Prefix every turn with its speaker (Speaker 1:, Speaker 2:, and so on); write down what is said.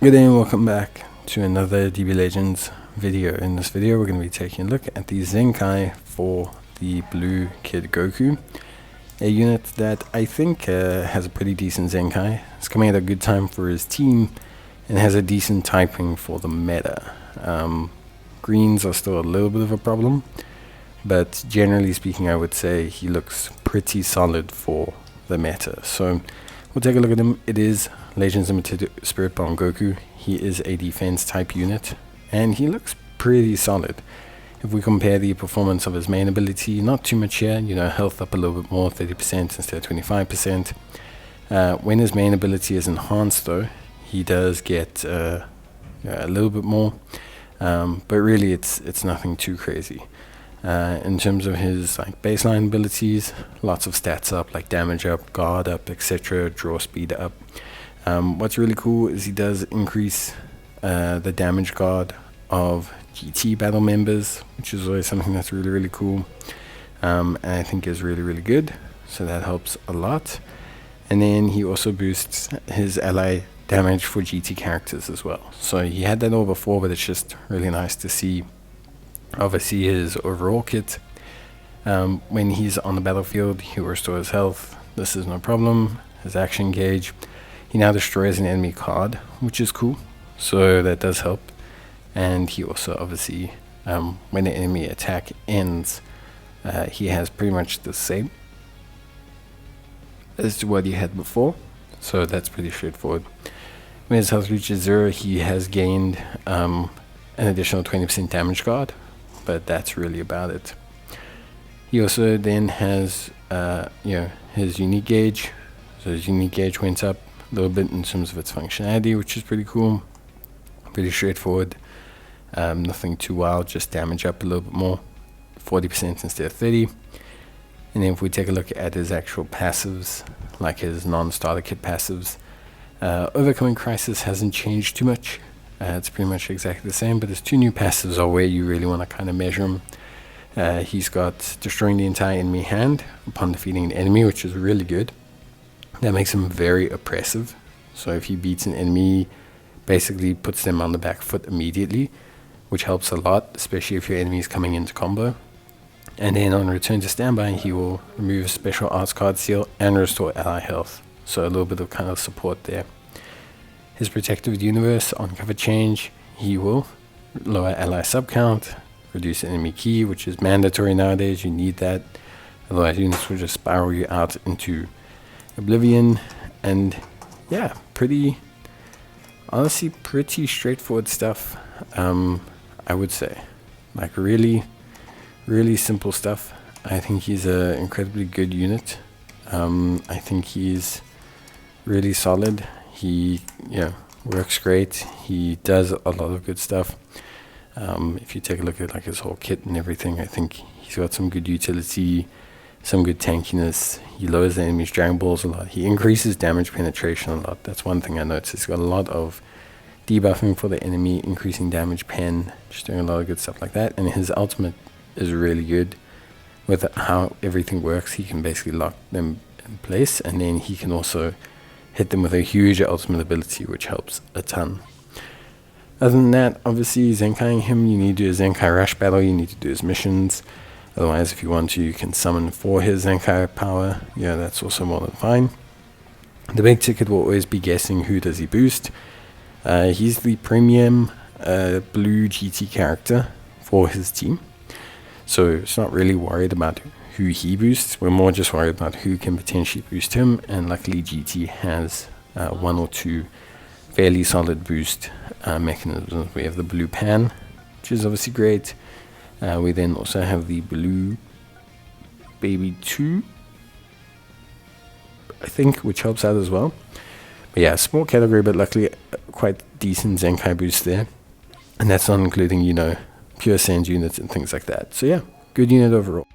Speaker 1: Good day and welcome back to another DB Legends video. In this video we're going to be taking a look at the Zenkai for the Blue Kid Goku, a unit that I think has a pretty decent Zenkai. It's coming at a good time for his team and has a decent typing for the meta. Greens are still a little bit of a problem, but generally speaking I would say he looks pretty solid for the meta. So we'll take a look at him. It is Legends Limited Spirit Bomb Goku. He is a defense type unit and he looks pretty solid. If we compare the performance of his main ability, not too much here, health up a little bit more, 30% instead of 25%. When his main ability is enhanced though, he does get a little bit more, but really it's nothing too crazy. In terms of his baseline abilities, lots of stats up, like damage up, guard up, etc., draw speed up. What's really cool is he does increase the damage guard of GT battle members, which is always something that's really cool, and I think is really good, so that helps a lot. And then he also boosts his ally damage for GT characters as well. So he had that all before, but it's just really nice to see. Obviously his overall kit, when he's on the battlefield, he restores health. This is no problem. His action gauge, he now destroys an enemy card, which is cool, so that does help. And he also obviously, when the enemy attack ends, he has pretty much the same as to what he had before, so that's pretty straightforward. When his health reaches 0, he has gained an additional 20% damage guard, but that's really about it. He also then has his unique gauge. So his unique gauge went up a little bit in terms of its functionality, which is pretty cool, pretty straightforward. Nothing too wild, just damage up a little bit more, 40% instead of 30. And then if we take a look at his actual passives, like his non-starter kit passives, Overcoming Crisis hasn't changed too much. It's pretty much exactly the same, but his two new passives are where you really want to kind of measure him. He's got destroying the entire enemy hand upon defeating an enemy, which is really good. That makes him very oppressive. So if he beats an enemy, basically puts them on the back foot immediately, which helps a lot, especially if your enemy is coming into combo. And then on return to standby, he will remove special arts card seal and restore ally health. So a little bit of kind of support there. His Protective Universe, on cover change, he will lower ally sub count, reduce enemy ki, which is mandatory nowadays. You need that, otherwise units will just spiral you out into oblivion. And yeah, honestly pretty straightforward stuff. I would say, like really simple stuff. I think he's an incredibly good unit. I think he's really solid. He works great. He does a lot of good stuff. If you take a look at his whole kit and everything, I think he's got some good utility, some good tankiness. He lowers the enemy's Dragon Balls a lot. He increases damage penetration a lot. That's one thing I noticed. He's got a lot of debuffing for the enemy, increasing damage pen, just doing a lot of good stuff like that. And his ultimate is really good with how everything works. He can basically lock them in place, and then he can also hit them with a huge ultimate ability, which helps a ton. Other than that, obviously Zenkaiing him, you need to do a Zenkai rush battle, you need to do his missions. Otherwise, if you want to, you can summon for his Zenkai power. That's also more than fine. The big ticket will always be guessing who does he boost. He's the premium blue GT character for his team, so it's not really worried about who he boosts. We're more just worried about who can potentially boost him, and luckily GT has one or two fairly solid boost mechanisms. We have the blue pan, which is obviously great. We then also have the blue baby 2, I think, which helps out as well. But yeah, small category, but luckily quite decent Zenkai boost there, and that's not including pure Saiyan units and things like that. So yeah, good unit overall.